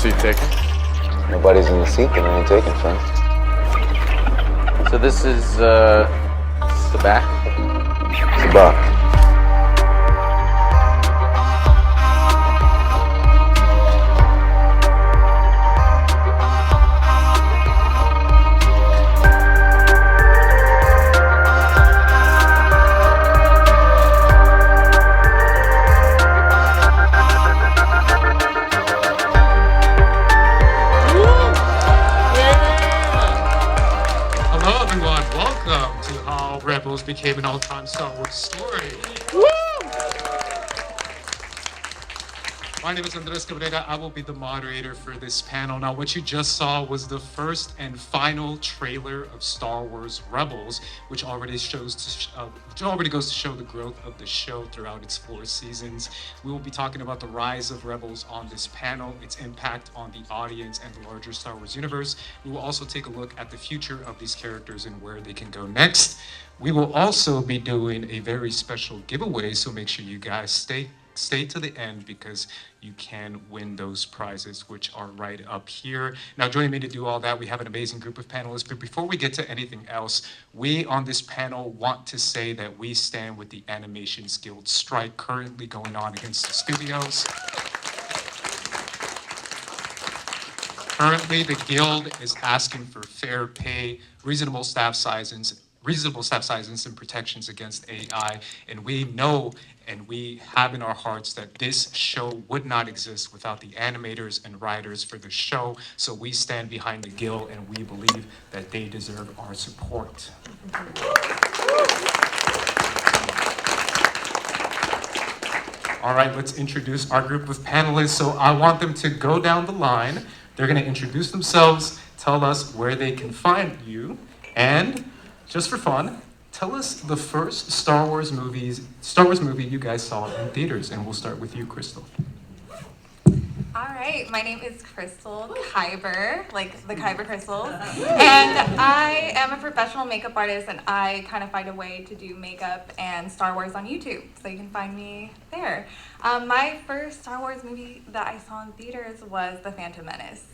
seat taken? Nobody's in the seat, then I ain't taking, son. So this is, Sabacc? Sabacc. Rebels became an all-time Star Wars story. My name is Andres Cabrera. I will be the moderator for this panel. Now, what you just saw was the first and final trailer of Star Wars Rebels, which already goes to show the growth of the show throughout its 4 seasons. We will be talking about the rise of Rebels on this panel, its impact on the audience and the larger Star Wars universe. We will also take a look at the future of these characters and where they can go next. We will also be doing a very special giveaway, so make sure you guys stay to the end because you can win those prizes, which are right up here. Now, joining me to do all that, we have an amazing group of panelists. But before we get to anything else, we on this panel want to say that we stand with the Animations Guild strike currently going on against the studios. Currently, the Guild is asking for fair pay, reasonable staff sizes and protections against AI. And we know and we have in our hearts that this show would not exist without the animators and writers for the show. So we stand behind the Guild and we believe that they deserve our support. All right, let's introduce our group of panelists. So I want them to go down the line. They're gonna introduce themselves, tell us where they can find you, and just for fun, tell us the first Star Wars movie you guys saw in theaters, and we'll start with you, Crystal. All right, my name is Crystal Kyber, like the Kyber crystals, and I am a professional makeup artist, and I kind of find a way to do makeup and Star Wars on YouTube, so you can find me there. My first Star Wars movie that I saw in theaters was The Phantom Menace.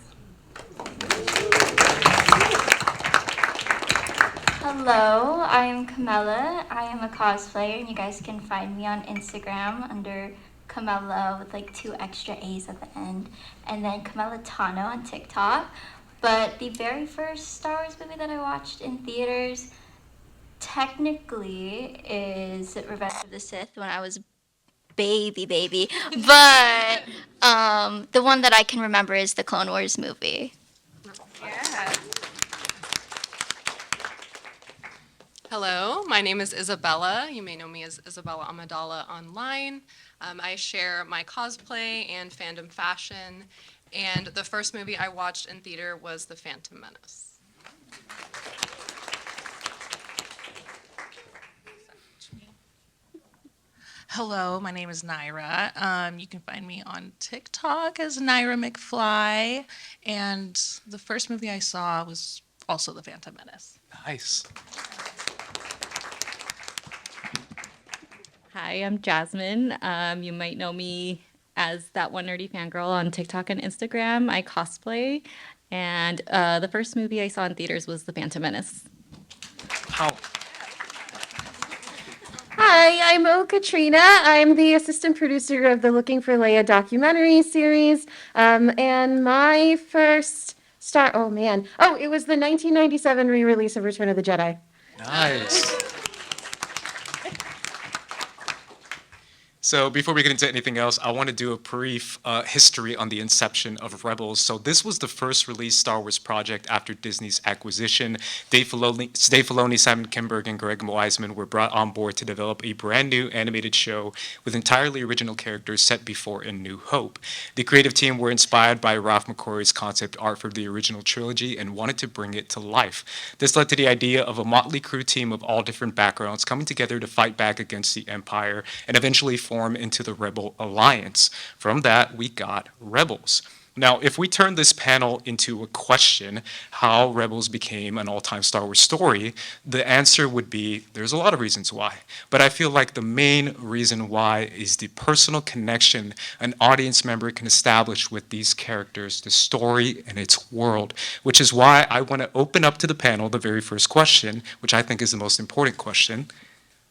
Hello, I am Camela. I am a cosplayer, and you guys can find me on Instagram under Camela with like 2 extra A's at the end, and then Camela Tano on TikTok. But the very first Star Wars movie that I watched in theaters technically is Revenge of the Sith when I was baby. But the one that I can remember is the Clone Wars movie. Yeah. Hello, my name is Isabella. You may know me as Isabella Amadala online. I share my cosplay and fandom fashion, and the first movie I watched in theater was The Phantom Menace. Hello, my name is Nayra. You can find me on TikTok as Nayra McFly, and the first movie I saw was also The Phantom Menace. Nice. Hi, I'm Jasmine. You might know me as that one nerdy fangirl on TikTok and Instagram. I cosplay, and the first movie I saw in theaters was The Phantom Menace. How? Hi, I'm Katrina. I'm the assistant producer of the Looking for Leia documentary series. And my first it was the 1997 re-release of Return of the Jedi. Nice. So before we get into anything else, I want to do a brief history on the inception of Rebels. So this was the first released Star Wars project after Disney's acquisition. Dave Filoni, Simon Kinberg, and Greg Weisman were brought on board to develop a brand new animated show with entirely original characters set before A New Hope. The creative team were inspired by Ralph McQuarrie's concept art for the original trilogy and wanted to bring it to life. This led to the idea of a Motley Crew team of all different backgrounds coming together to fight back against the Empire and eventually form into the Rebel Alliance. From that, we got Rebels. Now, if we turn this panel into a question, how Rebels became an all-time Star Wars story, the answer would be there's a lot of reasons why. But I feel like the main reason why is the personal connection an audience member can establish with these characters, the story and its world, which is why I want to open up to the panel the very first question, which I think is the most important question.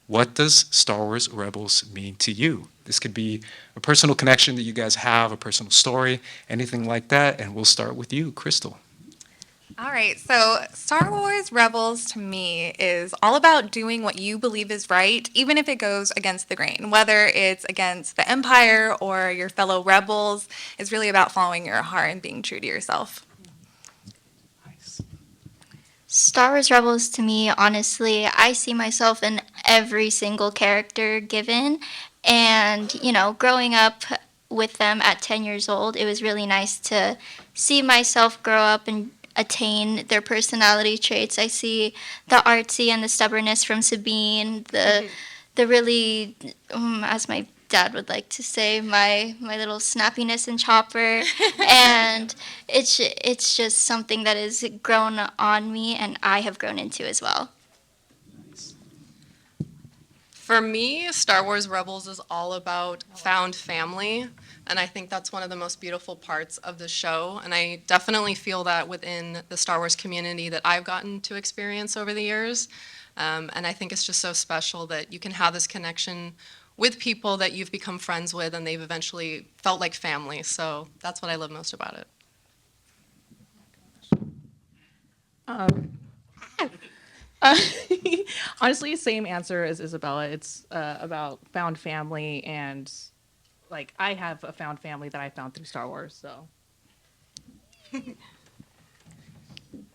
What does Star Wars Rebels mean to you? This could be a personal connection that you guys have, a personal story, anything like that. And we'll start with you, Crystal. All right, so Star Wars Rebels to me is all about doing what you believe is right, even if it goes against the grain. Whether it's against the Empire or your fellow rebels, it's really about following your heart and being true to yourself. Star Wars Rebels to me, honestly, I see myself in every single character given. And, you know, growing up with them at 10 years old, it was really nice to see myself grow up and attain their personality traits. I see the artsy and the stubbornness from Sabine, the really, as my dad would like to say, my little snappiness and chopper, and it's just something that has grown on me and I have grown into as well. For me, Star Wars Rebels is all about found family, and I think that's one of the most beautiful parts of the show, and I definitely feel that within the Star Wars community that I've gotten to experience over the years, and I think it's just so special that you can have this connection with people that you've become friends with and they've eventually felt like family, so that's what I love most about it. Honestly, same answer as Isabella. It's about found family, and like I have a found family that I found through Star Wars. So,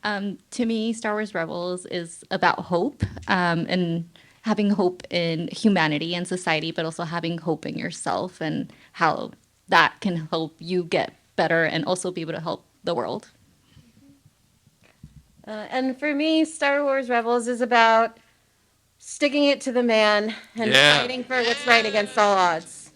To me, Star Wars Rebels is about hope and having hope in humanity and society, but also having hope in yourself and how that can help you get better and also be able to help the world. And for me, Star Wars Rebels is about sticking it to the man and fighting for what's right against all odds.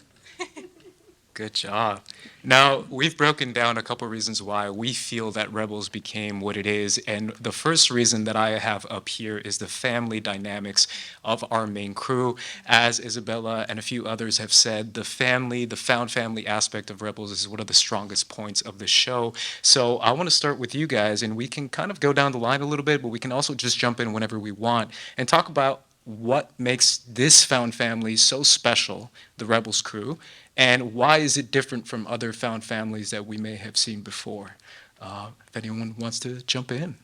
Good job. Now, we've broken down a couple reasons why we feel that Rebels became what it is, and the first reason that I have up here is the family dynamics of our main crew. As Isabella and a few others have said, the family, the found family aspect of Rebels is one of the strongest points of the show. So I want to start with you guys, and we can kind of go down the line a little bit, but we can also just jump in whenever we want and talk about what makes this found family so special, the Rebels crew, and why is it different from other found families that we may have seen before? If anyone wants to jump in.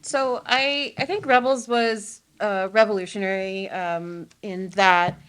So I think Rebels was revolutionary in that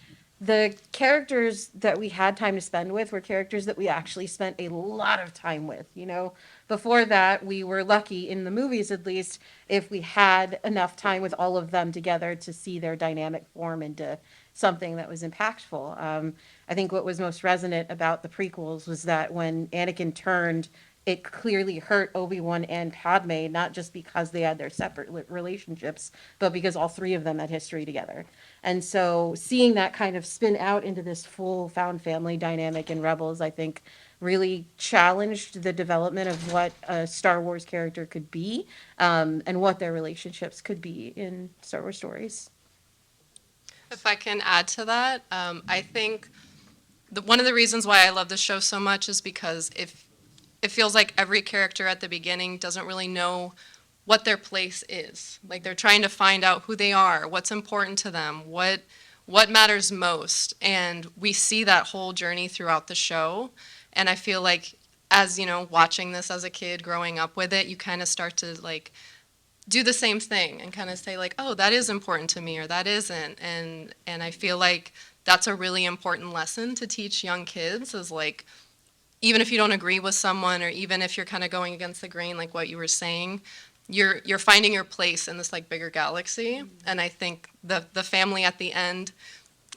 the characters that we had time to spend with were characters that we actually spent a lot of time with. You know, before that, we were lucky in the movies, at least, if we had enough time with all of them together to see their dynamic form into something that was impactful. I think what was most resonant about the prequels was that when Anakin turned, it clearly hurt Obi-Wan and Padme, not just because they had their separate relationships, but because all three of them had history together. And so seeing that kind of spin out into this full found family dynamic in Rebels, I think really challenged the development of what a Star Wars character could be, and what their relationships could be in Star Wars stories. If I can add to that, I think one of the reasons why I love the show so much is because if it feels like every character at the beginning doesn't really know what their place is. Like they're trying to find out who they are, what's important to them, what matters most. And we see that whole journey throughout the show. And I feel like as, you know, watching this as a kid, growing up with it, you kind of start to like do the same thing and kind of say like, oh, that is important to me or that isn't. And I feel like that's a really important lesson to teach young kids is like, even if you don't agree with someone or even if you're kind of going against the grain, like what you were saying, you're finding your place in this like bigger galaxy. And I think the family at the end,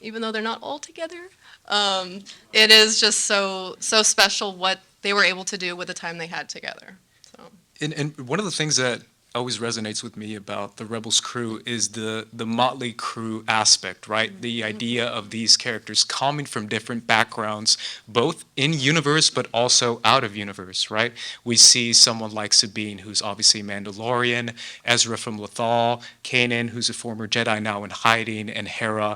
even though they're not all together, it is just so special what they were able to do with the time they had together. So. And one of the things that always resonates with me about the Rebels crew is the Motley Crew aspect, right? The idea of these characters coming from different backgrounds, both in universe but also out of universe, right? We see someone like Sabine, who's obviously Mandalorian, Ezra from Lothal, Kanan, who's a former Jedi now in hiding, and Hera,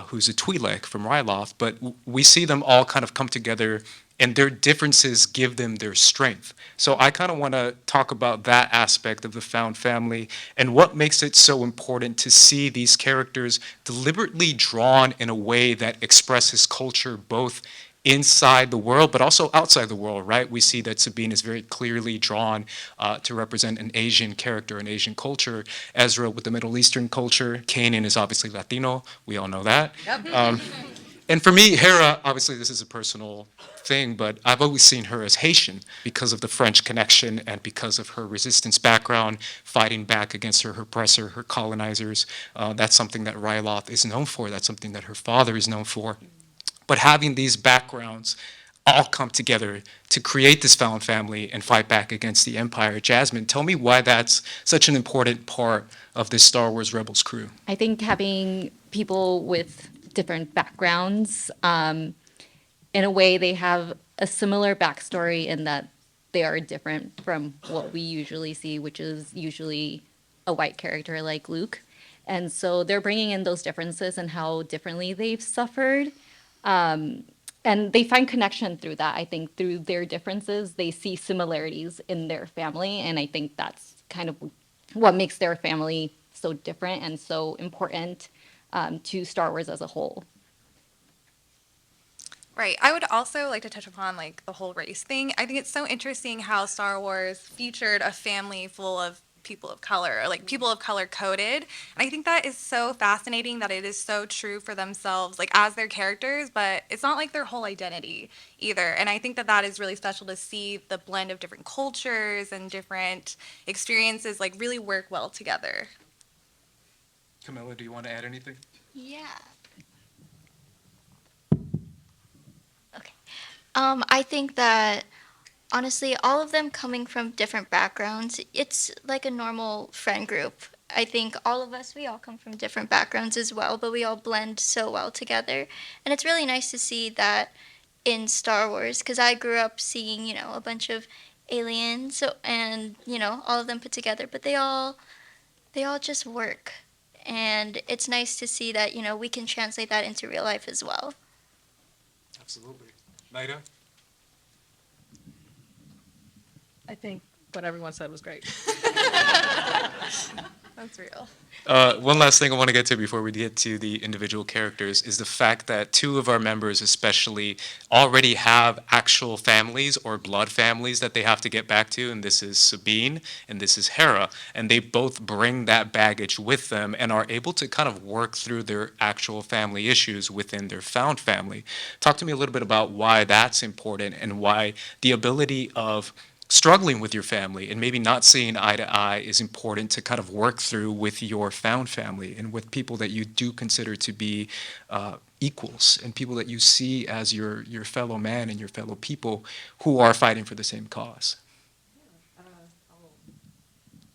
who's a Twi'lek from Ryloth. But we see them all kind of come together, and their differences give them their strength. So I kind of want to talk about that aspect of the found family and what makes it so important to see these characters deliberately drawn in a way that expresses culture both inside the world but also outside the world, right? We see that Sabine is very clearly drawn to represent an Asian character, an Asian culture. Ezra with the Middle Eastern culture. Kanan is obviously Latino. We all know that. And for me, Hera, obviously this is a personal thing, but I've always seen her as Haitian because of the French connection and because of her resistance background, fighting back against her oppressor, her colonizers. That's something that Ryloth is known for. That's something that her father is known for. But having these backgrounds all come together to create this found family and fight back against the Empire. Jasmine, tell me why that's such an important part of this Star Wars Rebels crew. I think having people with different backgrounds, in a way they have a similar backstory in that they are different from what we usually see, which is usually a white character like Luke. And so they're bringing in those differences and how differently they've suffered. And they find connection through that. I think through their differences, they see similarities in their family. And I think that's kind of what makes their family so different and so important to Star Wars as a whole. Right. I would also like to touch upon like the whole race thing. I think it's so interesting how Star Wars featured a family full of people of color, or like people of color coded. And I think that is so fascinating that it is so true for themselves, like as their characters, but it's not like their whole identity either. And I think that that is really special to see the blend of different cultures and different experiences like really work well together. Camela, do you want to add anything? Yeah. Okay. I think that honestly, all of them coming from different backgrounds, it's like a normal friend group. I think all of us, we all come from different backgrounds as well, but we all blend so well together. And it's really nice to see that in Star Wars, because I grew up seeing, you know, a bunch of aliens and, you know, all of them put together, but they all just work. And it's nice to see that, you know, we can translate that into real life as well. Absolutely. Nayra? I think what everyone said was great. That's real. One last thing I want to get to before we get to the individual characters is the fact that two of our members especially already have actual families or blood families that they have to get back to, and this is Sabine and this is Hera, and they both bring that baggage with them and are able to kind of work through their actual family issues within their found family. Talk to me a little bit about why that's important and why the ability of struggling with your family and maybe not seeing eye to eye is important to kind of work through with your found family and with people that you do consider to be equals and people that you see as your fellow man and your fellow people who are fighting for the same cause.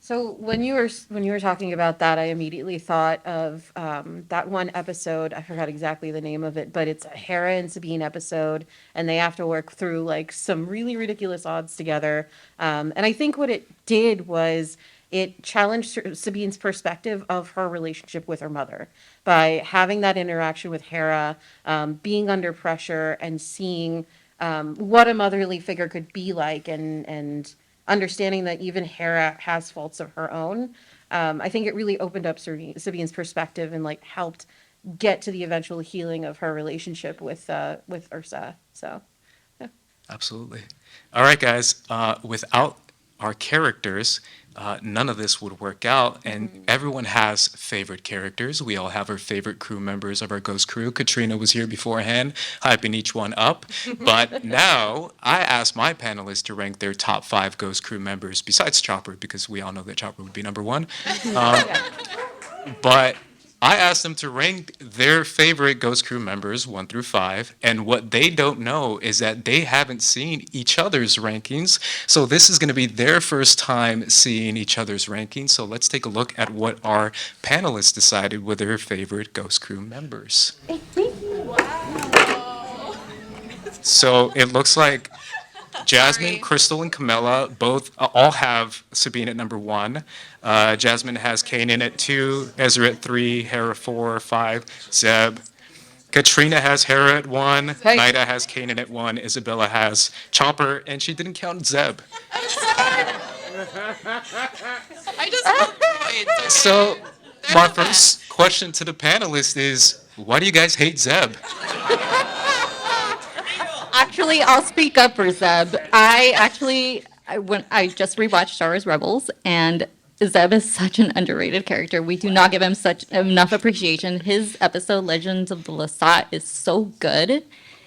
So when you were talking about that, I immediately thought of that one episode. I forgot exactly the name of it, but it's a Hera and Sabine episode, and they have to work through like some really ridiculous odds together. And I think what it did was it challenged Sabine's perspective of her relationship with her mother by having that interaction with Hera, being under pressure and seeing what a motherly figure could be like, and understanding that even Hera has faults of her own. I think it really opened up Sabine's perspective and like helped get to the eventual healing of her relationship with Ursa. So, yeah. Absolutely. All right, guys. Without our characters, none of this would work out. And everyone has favorite characters. We all have our favorite crew members of our Ghost crew. Katrina was here beforehand, hyping each one up. But now I asked my panelists to rank their top 5 Ghost crew members besides Chopper, because we all know that Chopper would be number 1. But I asked them to rank their favorite Ghost Crew members 1 through 5, and what they don't know is that they haven't seen each other's rankings. So this is going to be their first time seeing each other's rankings. So let's take a look at what our panelists decided were their favorite Ghost Crew members. So it looks like Jazmin, Crystal, and Camela both all have Sabine at number 1. Jazmin has Kanan at 2, Ezra at 3, Hera 4, 5, Zeb. Katrina has Hera at 1, Nayra has Kanan at 1, Isabella has Chopper, and she didn't count Zeb. I just love points. So my first question to the panelists is, why do you guys hate Zeb? Actually, I'll speak up for Zeb. When I just rewatched Star Wars Rebels, and Zeb is such an underrated character. We do not give him such enough appreciation. His episode Legends of the Lasat is so good,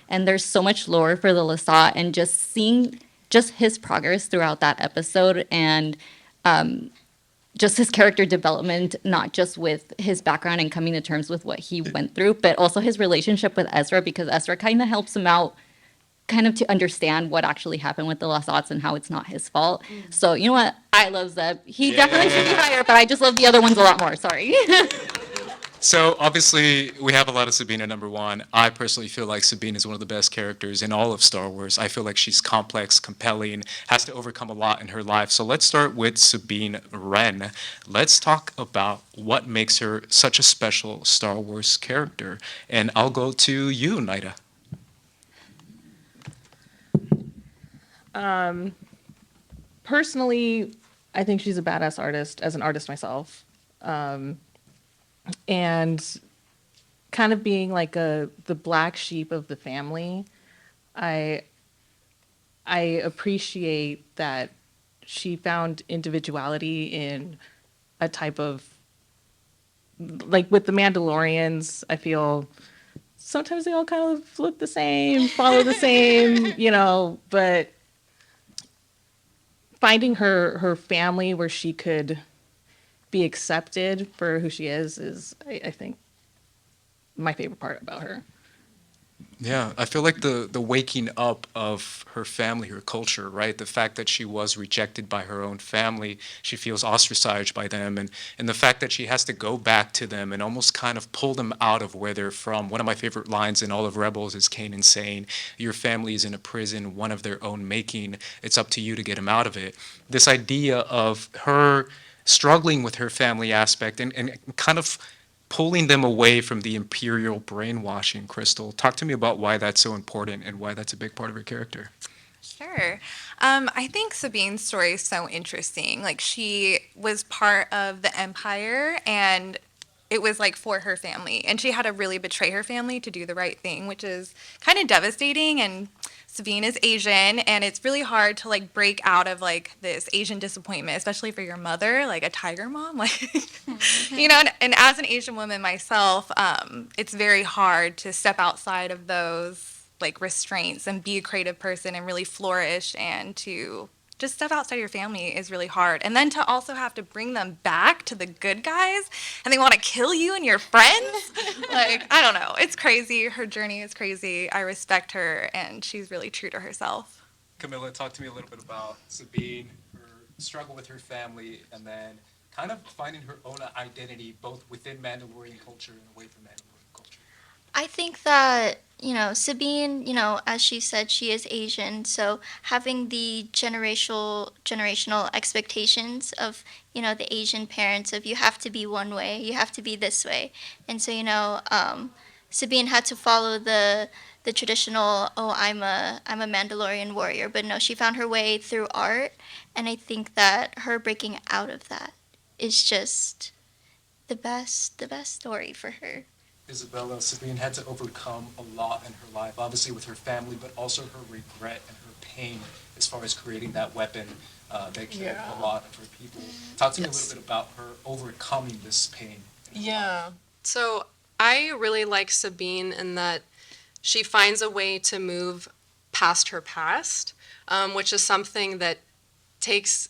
and there's so much lore for the Lasat, and just seeing just his progress throughout that episode, and just his character development, not just with his background and coming to terms with what he went through, but also his relationship with Ezra, because Ezra kind of helps him out kind of to understand what actually happened with the Lasats and how it's not his fault. So, you know what? I love Zeb. He definitely should be higher, but I just love the other ones a lot more. Sorry. So obviously we have a lot of Sabine at number 1. I personally feel like Sabine is one of the best characters in all of Star Wars. I feel like she's complex, compelling, has to overcome a lot in her life. So let's start with Sabine Ren. Let's talk about what makes her such a special Star Wars character. And I'll go to you, Nayra. Personally, I think she's a badass artist, as an artist myself. And kind of being like the black sheep of the family, I appreciate that she found individuality in a type of, like with the Mandalorians, I feel sometimes they all kind of look the same, follow the same, but finding her family where she could be accepted for who she is I think my favorite part about her. Yeah, I feel like the waking up of her family, her culture, right? The fact that she was rejected by her own family, she feels ostracized by them, and the fact that she has to go back to them and almost kind of pull them out of where they're from. One of my favorite lines in all of Rebels is Kanan saying, "Your family is in a prison, one of their own making. It's up to you to get them out of it." This idea of her struggling with her family aspect and kind of pulling them away from the imperial brainwashing. Crystal, talk to me about why that's so important and why that's a big part of her character. Sure. I think Sabine's story is so interesting. Like, she was part of the Empire, and it was like for her family, and she had to really betray her family to do the right thing, which is kind of devastating. And Sabine is Asian, and it's really hard to like break out of like this Asian disappointment, especially for your mother, like a tiger mom, like and as an Asian woman myself, it's very hard to step outside of those like restraints and be a creative person and really flourish, and to just step outside your family is really hard. And then to also have to bring them back to the good guys, and they want to kill you and your friends. Like, I don't know. It's crazy. Her journey is crazy. I respect her, and she's really true to herself. Camela, talk to me a little bit about Sabine, her struggle with her family, and then kind of finding her own identity both within Mandalorian culture and away from Mandalorian culture. I think that, Sabine, as she said, she is Asian. So having the generational expectations of, the Asian parents of you have to be one way, you have to be this way. And so, Sabine had to follow the traditional, I'm a Mandalorian warrior. But no, she found her way through art. And I think that her breaking out of that is just the best story for her. Isabella, Sabine had to overcome a lot in her life, obviously with her family, but also her regret and her pain as far as creating that weapon that killed a lot of her people. Talk to me a little bit about her overcoming this pain. Yeah. So I really like Sabine in that she finds a way to move past her past, which is something that takes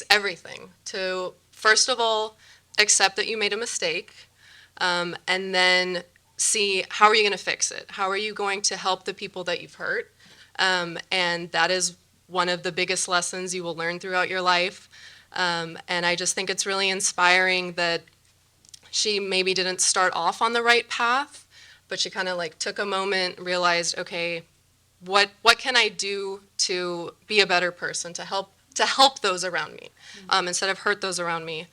everything to, first of all, accept that you made a mistake. and then see how are you going to fix it? How are you going to help the people that you've hurt? And that is one of the biggest lessons you will learn throughout your life. And I just think it's really inspiring that she maybe didn't start off on the right path, but she kind of like took a moment, realized, okay, what can I do to be a better person, to help those around me, instead of hurt those around me.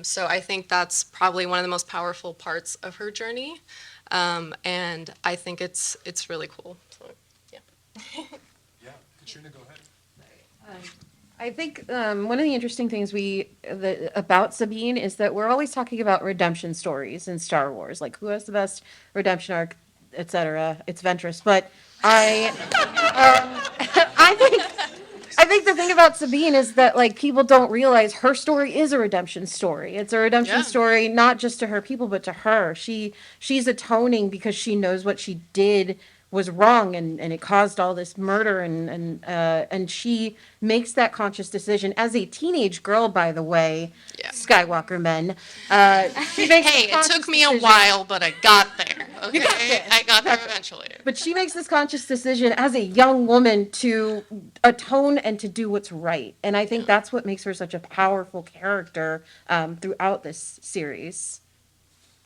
So I think that's probably one of the most powerful parts of her journey, and I think it's really cool. So, yeah. Yeah, Katrina, go ahead. I think one of the interesting things about Sabine is that we're always talking about redemption stories in Star Wars, like who has the best redemption arc, etc. It's Ventress, but I think the thing about Sabine is that like people don't realize her story is a redemption story. It's a redemption story not just to her people but to her. She's atoning because she knows what she did was wrong and it caused all this murder and she makes that conscious decision as a teenage girl, by the way. Skywalker men. She makes Hey, it took me a while, but I got there. Okay, I got there eventually. But she makes this conscious decision as a young woman to atone and to do what's right. And I think that's what makes her such a powerful character throughout this series.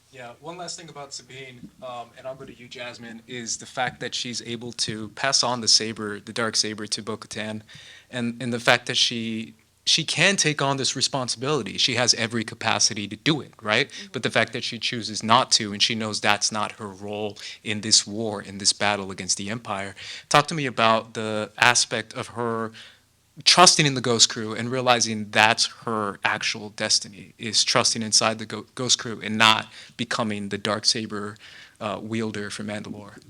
Yeah, one last thing about Sabine, and I'll go to you, Jasmine, is the fact that she's able to pass on the dark saber to Bo-Katan, and the fact that she can take on this responsibility. She has every capacity to do it, right? Mm-hmm. But the fact that she chooses not to, and she knows that's not her role in this war, in this battle against the Empire. Talk to me about the aspect of her trusting in the Ghost Crew and realizing that's her actual destiny, is trusting inside the Ghost Crew and not becoming the Darksaber wielder for Mandalore.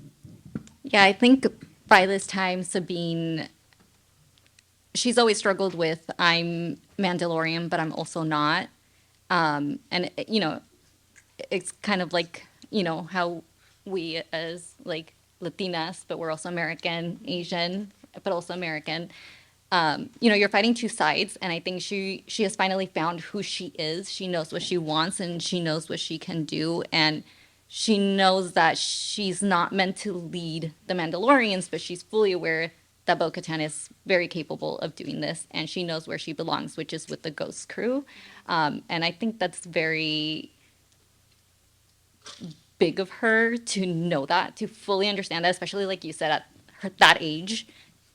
Yeah, I think by this time, Sabine, she's always struggled with, I'm Mandalorian, but I'm also not. And, it's kind of like, how we as, like, Latinas, but we're also American, Asian, but also American, you're fighting two sides, and I think she has finally found who she is. She knows what she wants, and she knows what she can do, and she knows that she's not meant to lead the Mandalorians, but she's fully aware that Bo-Katan is very capable of doing this, and she knows where she belongs, which is with the Ghost Crew. And I think that's very big of her to know that, to fully understand that, especially like you said, at that age.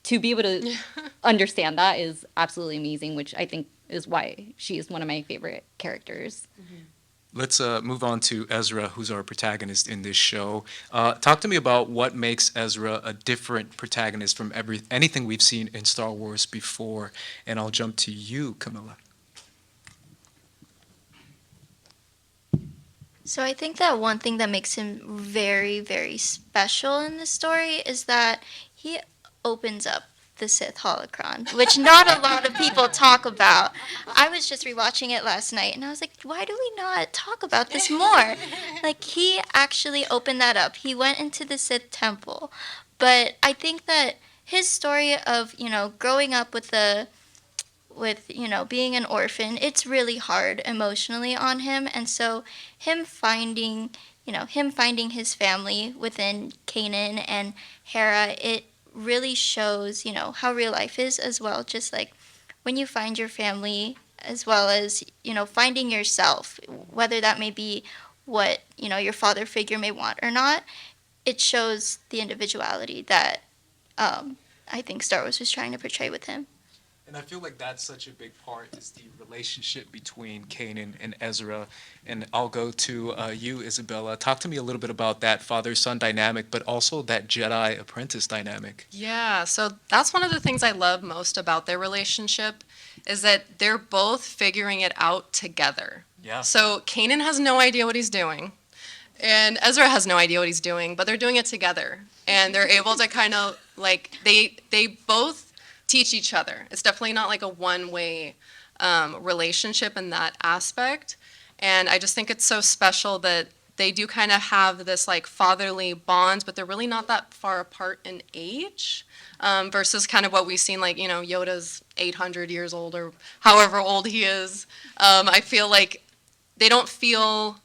To be able to understand that is absolutely amazing, which I think is why she is one of my favorite characters. Mm-hmm. Let's move on to Ezra, who's our protagonist in this show. Talk to me about what makes Ezra a different protagonist from anything we've seen in Star Wars before. And I'll jump to you, Camela. So I think that one thing that makes him very, very special in this story is that he opens up the Sith holocron, which not a lot of people talk about. I was just rewatching it last night, and I was like, why do we not talk about this more? Like, he actually opened that up. He went into the Sith temple. But I think that his story of, growing up with being an orphan, it's really hard emotionally on him. And so him finding his family within Kanan and Hera, it really shows, how real life is as well. Just like when you find your family, as well as, finding yourself, whether that may be what, your father figure may want or not, it shows the individuality that I think Star Wars was trying to portray with him. And I feel like that's such a big part, is the relationship between Kanan and Ezra. And I'll go to you, Isabella. Talk to me a little bit about that father-son dynamic, but also that Jedi-apprentice dynamic. Yeah, so that's one of the things I love most about their relationship, is that they're both figuring it out together. Yeah. So Kanan has no idea what he's doing, and Ezra has no idea what he's doing, but they're doing it together. And they're able to kind of, like, they both teach each other. It's definitely not like a one-way relationship in that aspect. And I just think it's so special that they do kind of have this like fatherly bonds, but they're really not that far apart in age, versus kind of what we've seen, like, Yoda's 800 years old or however old he is. I feel like they don't feel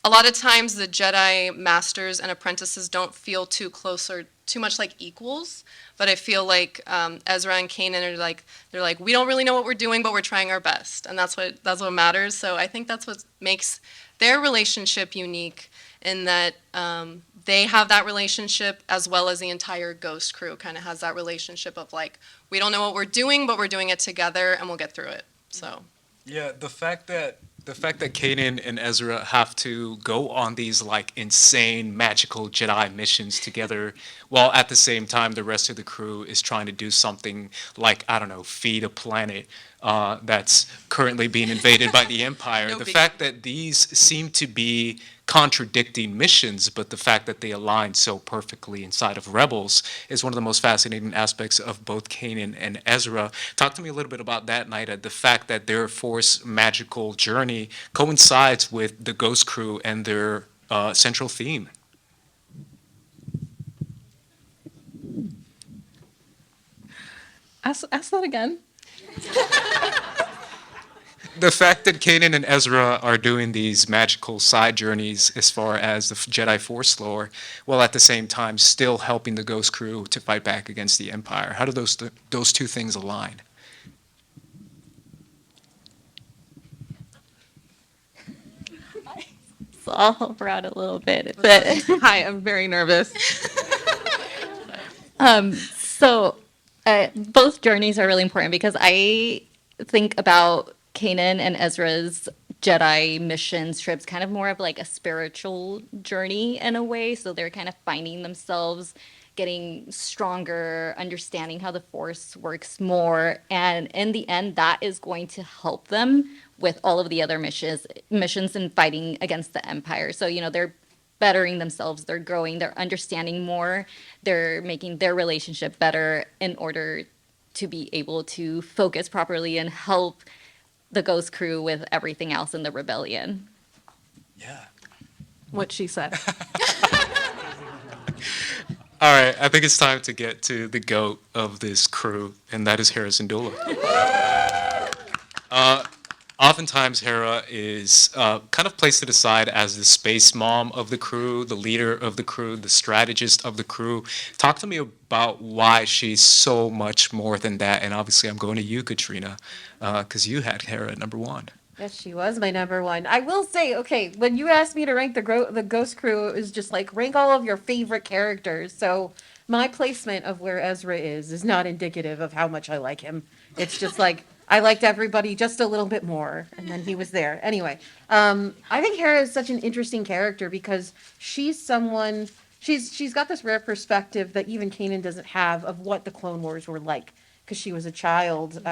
a lot of times the Jedi masters and apprentices don't feel too close or too much like equals, but I feel like Ezra and Kanan are like, they're like, we don't really know what we're doing, but we're trying our best, and that's what matters. So I think that's what makes their relationship unique, in that they have that relationship, as well as the entire Ghost crew kind of has that relationship of like, we don't know what we're doing, but we're doing it together, and we'll get through it. So Yeah, the fact that Kanan and Ezra have to go on these like insane magical Jedi missions together, while at the same time the rest of the crew is trying to do something like, I don't know, feed a planet that's currently being invaded by the Empire. No The big- fact that these seem to be contradicting missions, but the fact that they align so perfectly inside of Rebels is one of the most fascinating aspects of both Kanan and Ezra. Talk to me a little bit about that, Nayra, the fact that their Force magical journey coincides with the Ghost crew and their central theme. Ask that again. The fact that Kanan and Ezra are doing these magical side journeys as far as the Jedi Force lore, while at the same time still helping the Ghost crew to fight back against the Empire. How do those two things align? So I'll help her out a little bit. But Hi, I'm very nervous. So both journeys are really important because I think about Kanan and Ezra's Jedi missions trips kind of more of like a spiritual journey in a way. So they're kind of finding themselves, getting stronger, understanding how the Force works more, and in the end, that is going to help them with all of the other missions and fighting against the Empire. So they're bettering themselves, they're growing, they're understanding more, they're making their relationship better in order to be able to focus properly and help the Ghost crew with everything else in the rebellion. Yeah. What she said. All right, I think it's time to get to the GOAT of this crew, and that is Hera Syndulla. Oftentimes, Hera is kind of placed to the side as the space mom of the crew, the leader of the crew, the strategist of the crew. Talk to me about why she's so much more than that. And obviously, I'm going to you, Katrina, because you had Hera at number one. Yes, she was my number one. I will say, okay, when you asked me to rank the Ghost Crew, it was just like rank all of your favorite characters. So my placement of where Ezra is not indicative of how much I like him. It's just like I liked everybody just a little bit more, and then he was there. Anyway, I think Hera is such an interesting character because she's someone. She's got this rare perspective that even Kanan doesn't have of what the Clone Wars were like, because she was a child,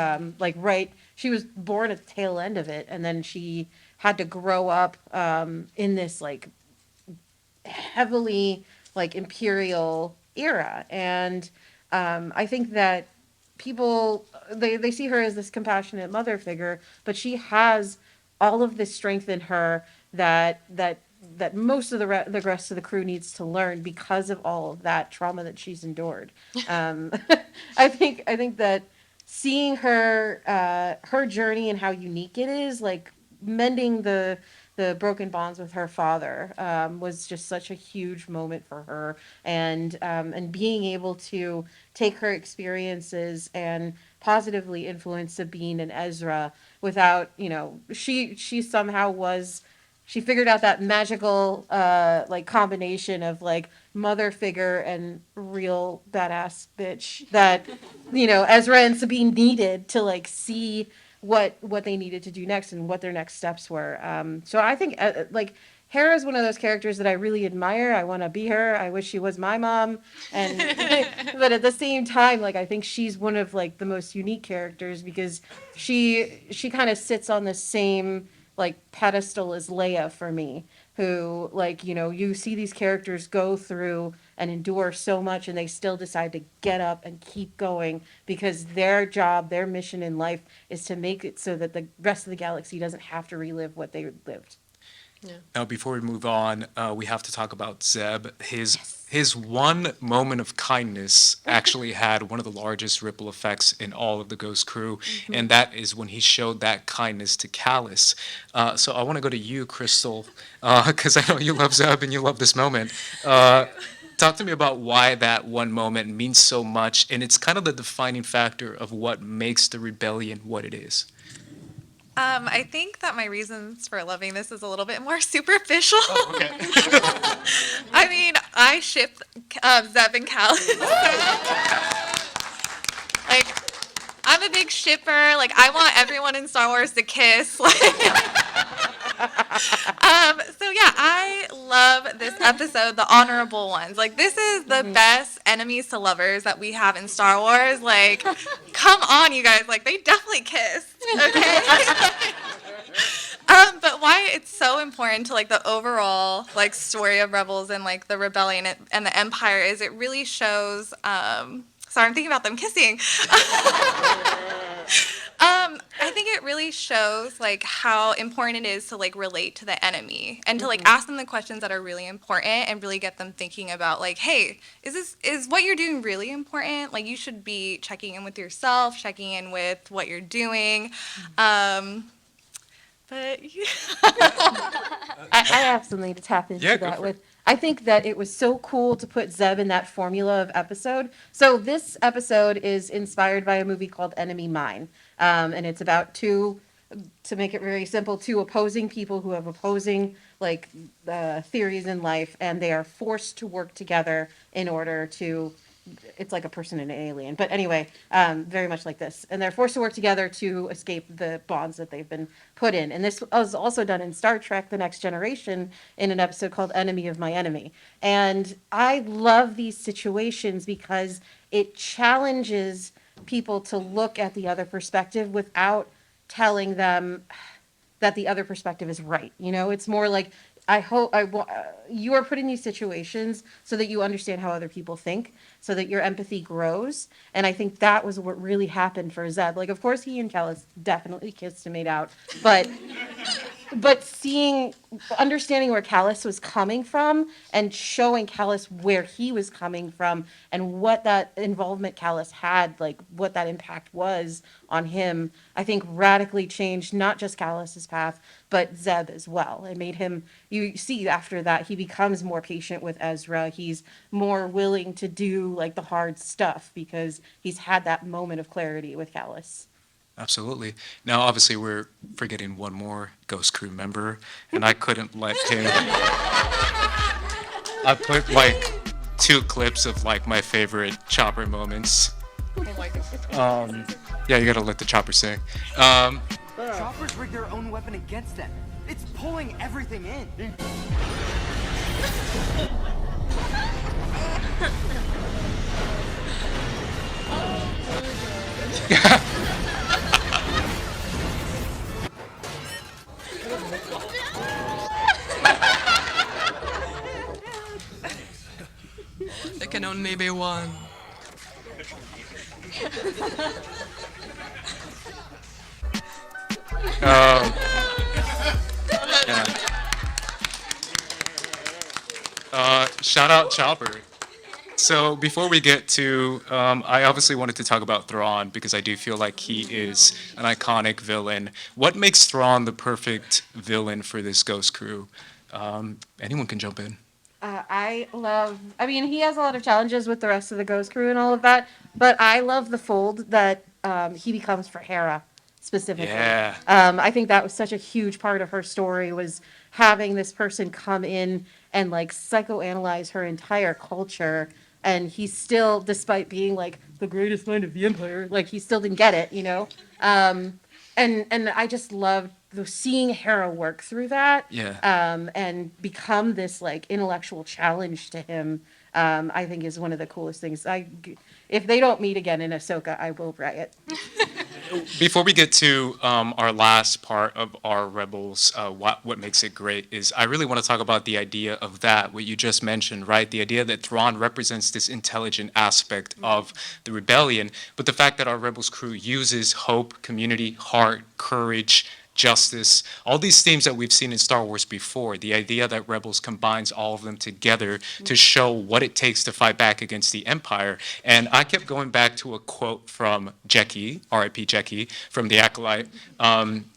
she was born at the tail end of it, and then she had to grow up in this like heavily like imperial era, and I think that people they see her as this compassionate mother figure, but she has all of this strength in her that most of the rest of the crew needs to learn because of all of that trauma that she's endured. I think that seeing her journey and how unique it is, like mending the broken bonds with her father, was just such a huge moment for her, and being able to take her experiences and positively influence Sabine and Ezra without, she somehow was. She figured out that magical like combination of like mother figure and real badass bitch that Ezra and Sabine needed to like see what they needed to do next and what their next steps were. So I think like Hera is one of those characters that I really admire. I want to be her. I wish she was my mom. And but at the same time, like I think she's one of like the most unique characters because she kind of sits on the same like pedestal as Leia for me, who like you see these characters go through and endure so much and they still decide to get up and keep going because their job, their mission in life is to make it so that the rest of the galaxy doesn't have to relive what they lived. Now, before we move on, we have to talk about Zeb. His one moment of kindness actually had one of the largest ripple effects in all of the Ghost Crew, and that is when he showed that kindness to Callus. So I want to go to you, Crystal, because I know you love Zeb and you love this moment. Talk to me about why that one moment means so much, and it's kind of the defining factor of what makes the rebellion what it is. I think that my reasons for loving this is a little bit more superficial. Oh, okay. I mean, I ship Zeb and Callus. Like, I'm a big shipper. Like, I want everyone in Star Wars to kiss. So yeah, I love this episode, the honorable ones. Like, this is the best enemies to lovers that we have in Star Wars. Like, come on, you guys. Like, they definitely kissed. Okay. But why it's so important to like the overall like story of Rebels and like the rebellion and the Empire is it really shows. Sorry, I'm thinking about them kissing. I think it really shows like how important it is to like relate to the enemy and to like ask them the questions that are really important and really get them thinking about like, hey, is what you're doing really important? Like you should be checking in with yourself, checking in with what you're doing. But yeah. I absolutely need to tap into that with. I think that it was so cool to put Zeb in that formula of episode. So this episode is inspired by a movie called Enemy Mine. And it's about to make it very simple, two opposing people who have opposing like theories in life, and they are forced to work together in order to. It's like a person and an alien, but anyway, very much like this, and they're forced to work together to escape the bonds that they've been put in. And this was also done in Star Trek: The Next Generation in an episode called "Enemy of My Enemy." And I love these situations because it challenges people to look at the other perspective without telling them that the other perspective is right. You know, it's more like you are put in these situations so that you understand how other people think, so that your empathy grows. And I think that was what really happened for Zeb. Like, of course, he and Callus definitely kissed and made out, but understanding where Callus was coming from and showing Callus where he was coming from and what that involvement Callus had, like what that impact was on him, I think radically changed not just Callus's path, but Zeb as well. It made him, you see after that, he becomes more patient with Ezra. He's more willing to do like the hard stuff because he's had that moment of clarity with Callus. Absolutely. Now, obviously, we're forgetting one more Ghost Crew member, and I couldn't let him. I put like 2 clips of like my favorite Chopper moments. Yeah, you gotta let the Chopper sing. Choppers rig their own weapon against them. It's pulling everything in. There can only be one. Shout out Chopper. So before we get to, I obviously wanted to talk about Thrawn because I do feel like he is an iconic villain. What makes Thrawn the perfect villain for this Ghost Crew? Anyone can jump in. He has a lot of challenges with the rest of the Ghost Crew and all of that, but I love the fold that he becomes for Hera specifically. Yeah. I think that was such a huge part of her story, was having this person come in and like psychoanalyze her entire culture, and he still, despite being like the greatest mind of the Empire, like he still didn't get it, you know? And I just loved seeing Hera work through that, and become this like intellectual challenge to him. I think is one of the coolest things. If they don't meet again in Ahsoka, I will riot. Before we get to our last part of our Rebels, what makes it great is I really want to talk about the idea of that, what you just mentioned, right? The idea that Thrawn represents this intelligent aspect of the rebellion, but the fact that our Rebels crew uses hope, community, heart, courage, justice, all these themes that we've seen in Star Wars before, the idea that Rebels combines all of them together to show what it takes to fight back against the Empire. And I kept going back to a quote from Jecki, R.I.P. Jecki, from The Acolyte.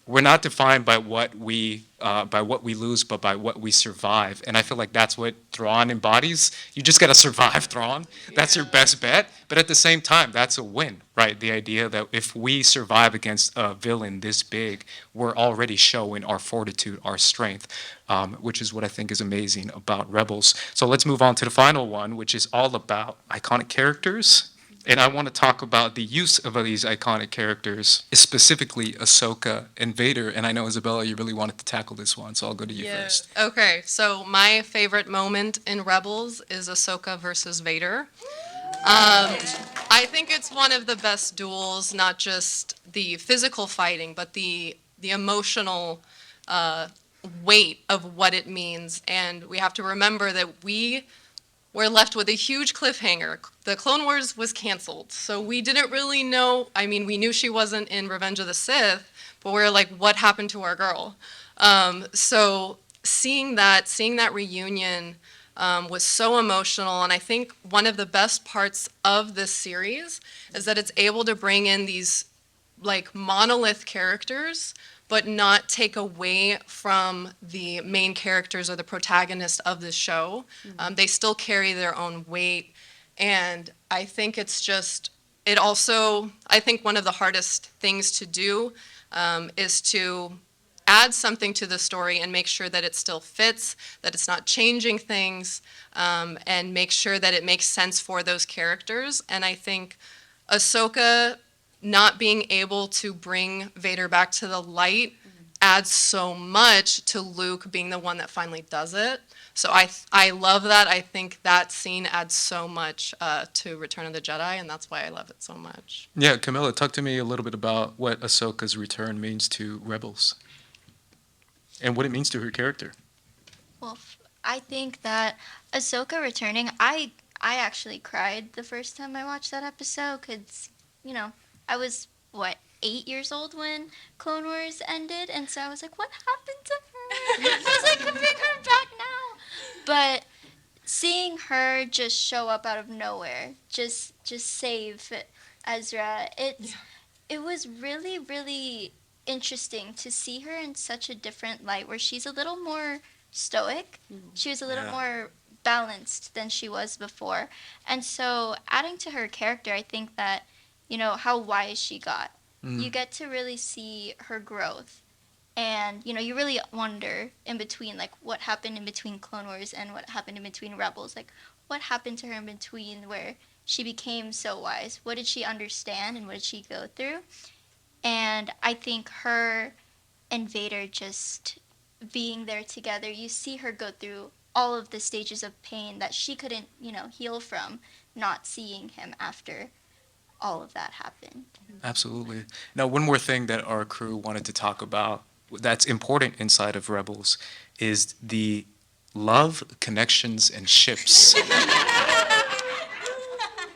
We're not defined by what we lose, but by what we survive. And I feel like that's what Thrawn embodies. You just got to survive, Thrawn. That's your best bet. But at the same time, that's a win, right? The idea that if we survive against a villain this big, we're already showing our fortitude, our strength, which is what I think is amazing about Rebels. So let's move on to the final one, which is all about iconic characters. And I want to talk about the use of these iconic characters, specifically Ahsoka and Vader. And I know, Isabella, you really wanted to tackle this one, so I'll go to you first. Okay, so my favorite moment in Rebels is Ahsoka versus Vader. I think it's one of the best duels, not just the physical fighting, but the emotional weight of what it means. And we have to remember that we're left with a huge cliffhanger. The Clone Wars was canceled, so we didn't really know. I mean, we knew she wasn't in Revenge of the Sith, but we're like, what happened to our girl? So seeing that reunion was so emotional, and I think one of the best parts of this series is that it's able to bring in these like monolith characters, but not take away from the main characters or the protagonist of the show. They still carry their own weight, and I think it's just, it also, I think one of the hardest things to do is to add something to the story and make sure that it still fits, that it's not changing things, and make sure that it makes sense for those characters. And I think Ahsoka not being able to bring Vader back to the light adds so much to Luke being the one that finally does it. So I love that. I think that scene adds so much to Return of the Jedi, and that's why I love it so much. Yeah, Camela, talk to me a little bit about what Ahsoka's return means to Rebels and what it means to her character. Well, I think that Ahsoka returning, I actually cried the first time I watched that episode because, you know, I was, 8 years old when Clone Wars ended, and so I was like, what happened to her? I was like, bring her back now. But seeing her just show up out of nowhere, just save Ezra, it was really, really interesting to see her in such a different light, where she's a little more stoic. She was a little more balanced than she was before. And so adding to her character, I think that, you know, how wise she got. You get to really see her growth. And, you know, you really wonder in between, like, what happened in between Clone Wars and what happened in between Rebels. Like, what happened to her in between where she became so wise? What did she understand and what did she go through? And I think her and Vader just being there together, you see her go through all of the stages of pain that she couldn't, you know, heal from, not seeing him after all of that happened. Absolutely. Now, one more thing that our crew wanted to talk about that's important inside of Rebels is the love, connections, and ships.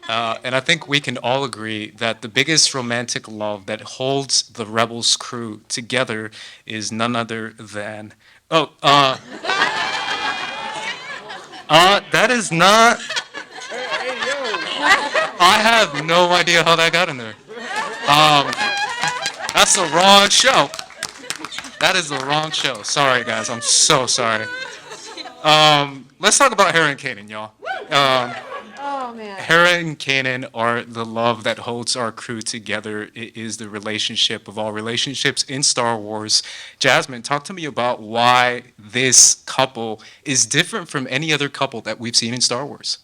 And I think we can all agree that the biggest romantic love that holds the Rebels crew together is none other than... that is not... I have no idea how that got in there. That's the wrong show. That is the wrong show. Sorry, guys. I'm so sorry. Let's talk about Hera and Kanan, y'all. Oh, man. Hera and Kanan are the love that holds our crew together. It is the relationship of all relationships in Star Wars. Jasmine, talk to me about why this couple is different from any other couple that we've seen in Star Wars.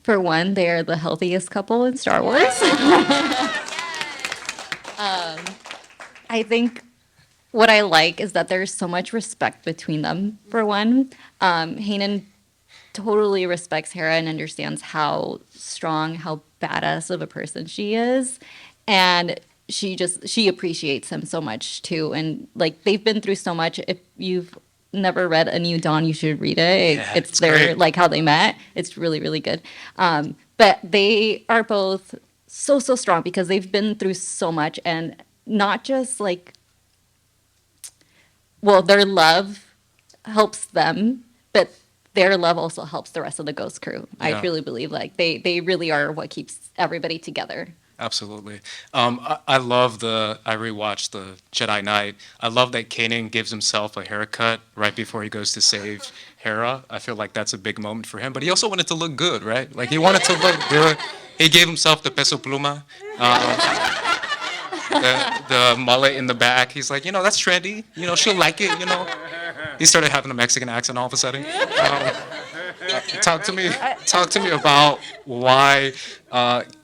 For one, they are the healthiest couple in Star Wars. I think what I like is that there's so much respect between them, for one. Hanan totally respects Hera and understands how strong, how badass of a person she is. And she appreciates him so much, too. And, like, they've been through so much. If you've never read A New Dawn, you should read it. It's their, like, how they met. It's really, really good. But they are both so strong because they've been through so much, and not just like, well, their love helps them, but their love also helps the rest of the Ghost Crew. I Yeah. truly believe like they really are what keeps everybody together. Absolutely. I love I rewatched the Jedi Knight. I love that Kanan gives himself a haircut right before he goes to save Hera. I feel like that's a big moment for him. But he also wanted to look good, right? Like he wanted to look good. He gave himself the peso pluma, the mullet in the back. He's like, that's trendy. She'll like it. He started having a Mexican accent all of a sudden. Talk to me about why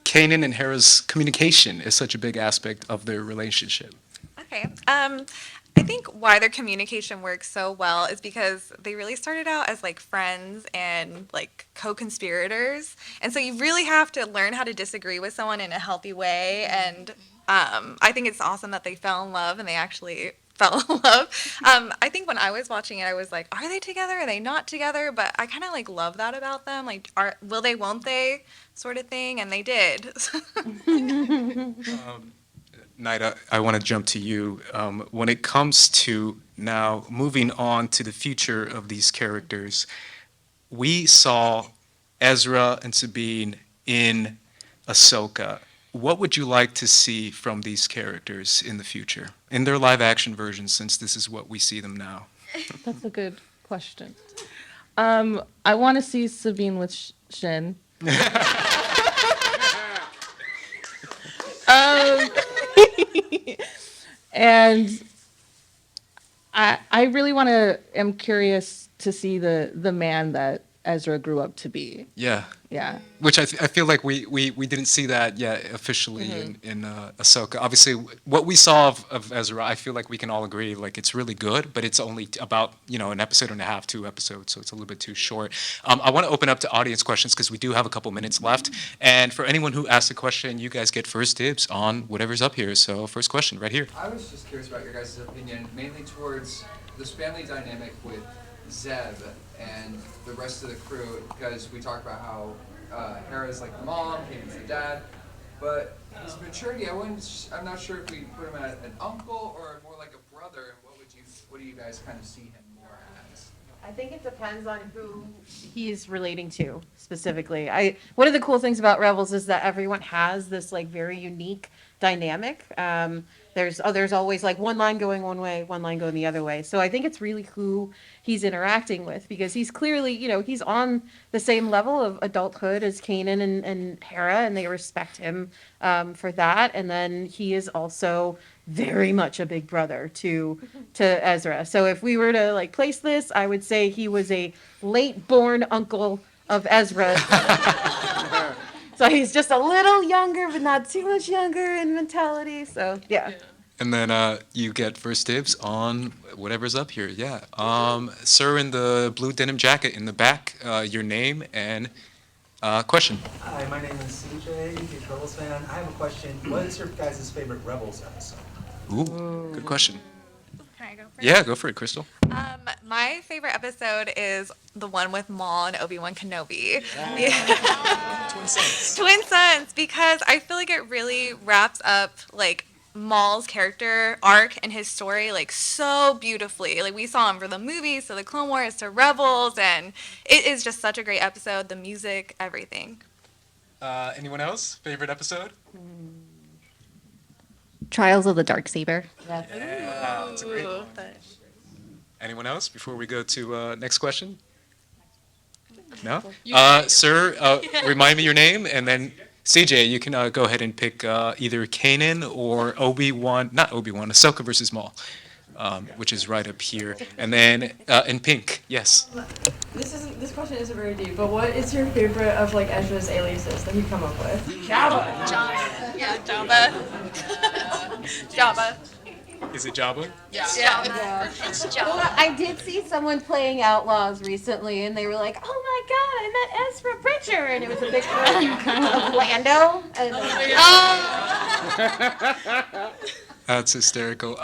Kanan and Hera's communication is such a big aspect of their relationship. Okay. I think why their communication works so well is because they really started out as like friends and like co-conspirators. And so you really have to learn how to disagree with someone in a healthy way. And I think it's awesome that they fell in love and they actually fell in love. I think when I was watching it, I was like, are they together? Are they not together? But I kind of like love that about them. Like, will they, won't they sort of thing. And they did. Nayra, I want to jump to you. When it comes to now moving on to the future of these characters, we saw Ezra and Sabine in Ahsoka. What would you like to see from these characters in the future, in their live action version, since this is what we see them now? That's a good question. I want to see Sabine with Shin. And I really am curious to see the man that Ezra grew up to be. Yeah. Yeah. Which I feel like we didn't see that yet officially in Ahsoka. Obviously, what we saw of Ezra, I feel like we can all agree, like it's really good, but it's only about an episode and a half, 2 episodes, so it's a little bit too short. I want to open up to audience questions because we do have a couple minutes left. And for anyone who asked a question, you guys get first dibs on whatever's up here. So first question right here. I was just curious about your guys' opinion, mainly towards this family dynamic with Zeb and the rest of the crew, because we talked about how Hera's like the mom, Kanan's the dad, but his maturity, I'm not sure if we put him as an uncle or more like a brother. And what do you guys kind of see him more as? I think it depends on who he's relating to specifically. One of the cool things about Rebels is that everyone has this like very unique dynamic. There's always like one line going one way, one line going the other way. So I think it's really who he's interacting with, because he's clearly, he's on the same level of adulthood as Kanan and Hera, and they respect him for that. And then he is also very much a big brother to Ezra. So if we were to like place this, I would say he was a late born uncle of Ezra. So he's just a little younger, but not too much younger in mentality. So yeah. And then you get first dibs on whatever's up here. Yeah. Sir in the blue denim jacket in the back, your name and question. Hi, my name is CJ, huge Rebels fan. I have a question. What is your guys' favorite Rebels episode? Ooh, good question. Can I go first? Yeah, go for it, Crystal. My favorite episode is the one with Maul and Obi-Wan Kenobi. Twin Sons. Twin Sons, because I feel like it really wraps up like Maul's character arc and his story like so beautifully. Like we saw him for the movies, to the Clone Wars, to Rebels, and it is just such a great episode. The music, everything. Anyone else? Favorite episode? Trials of the Darksaber. Yeah, that's a great one. Anyone else before we go to next question? No? Sir, remind me your name, and then CJ, you can go ahead and pick either Kanan or Obi-Wan, not Obi-Wan, Ahsoka versus Maul, which is right up here. And then in pink, yes. This question isn't very deep, but what is your favorite of like Ezra's aliases that you come up with? Jabba. Yeah, Jabba. Jabba. Is it Jabba? Yeah. Well, I did see someone playing Outlaws recently, and they were like, "Oh my God, I met Ezra Bridger," and it was a picture of Lando. And That's hysterical.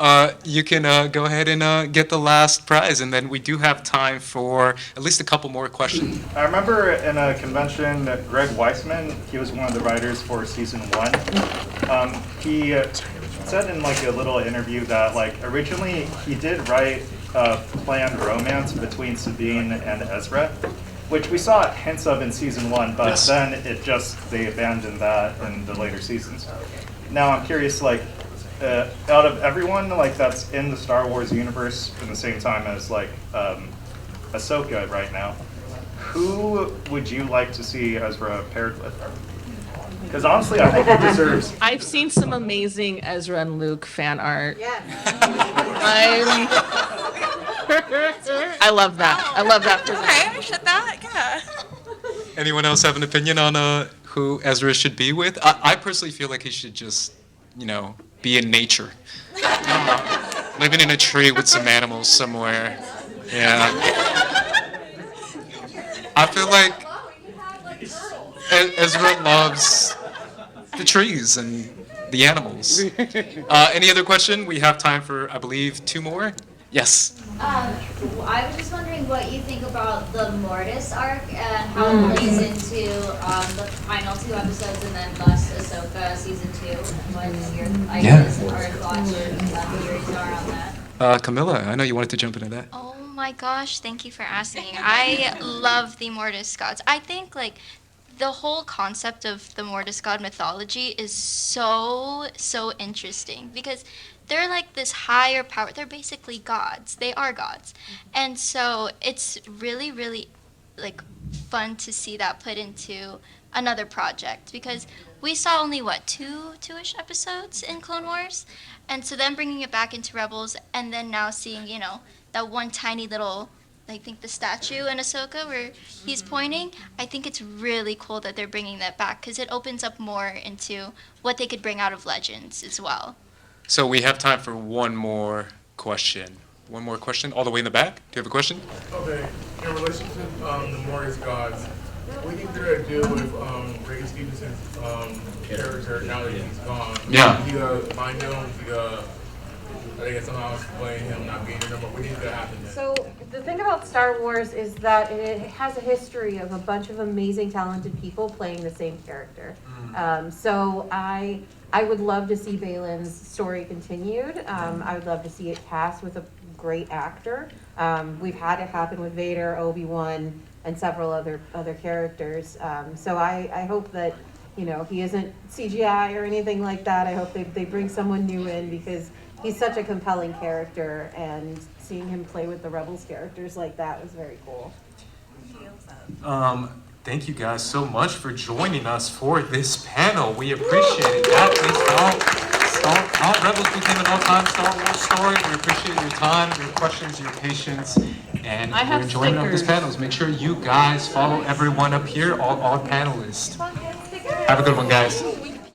You can go ahead and get the last prize, and then we do have time for at least a couple more questions. I remember in a convention that Greg Weisman, he was one of the writers for season 1. He said in like a little interview that like originally he did write a planned romance between Sabine and Ezra, which we saw hints of in season 1, but then they abandoned that in the later seasons. Now I'm curious, like, out of everyone like that's in the Star Wars universe in the same time as like Ahsoka right now, who would you like to see Ezra paired with? Because honestly, I think he deserves. I've seen some amazing Ezra and Luke fan art. I love that. I love that. Okay, I said that. Yeah. Anyone else have an opinion on who Ezra should be with? I personally feel like he should just, be in nature. Living in a tree with some animals somewhere. Yeah. I feel like Ezra loves the trees and the animals. Any other question? We have time for, I believe, 2 more. Yes. I was just wondering what you think about the Mortis arc and how it plays into the final 2 episodes and then thus Ahsoka season 2. What your ideas or thoughts or theories are on that? Camela, I know you wanted to jump into that. Oh my gosh, thank you for asking. I love the Mortis gods. I think like the whole concept of the Mortis god mythology is so interesting because they're like this higher power. They're basically gods. They are gods. And so it's really like fun to see that put into another project because we saw only two-ish episodes in Clone Wars. And so then bringing it back into Rebels and then now seeing, that one tiny little, I think the statue in Ahsoka where he's pointing, I think it's really cool that they're bringing that back because it opens up more into what they could bring out of Legends as well. So we have time for one more question. One more question, all the way in the back. Do you have a question? Okay, in relation to the Mortis gods, what do you think they're gonna do with Ray Stevenson's character now that he's gone? Yeah. He mind knows I think somehow explain him not being the number. What do you think that happened there? So the thing about Star Wars is that it has a history of a bunch of amazing, talented people playing the same character. So I would love to see Baylan's story continued. I would love to see it cast with a great actor. We've had it happen with Vader, Obi-Wan, and several other characters. So I hope that he isn't CGI or anything like that. I hope they bring someone new in because he's such a compelling character, and seeing him play with the Rebels characters like that was very cool. Thank you guys so much for joining us for this panel. We appreciate it. That is how Rebels became an all-time Star Wars story. We appreciate your time, your questions, your patience, and your enjoyment of this panel. Make sure you guys follow everyone up here, all panelists. Have a good one, guys.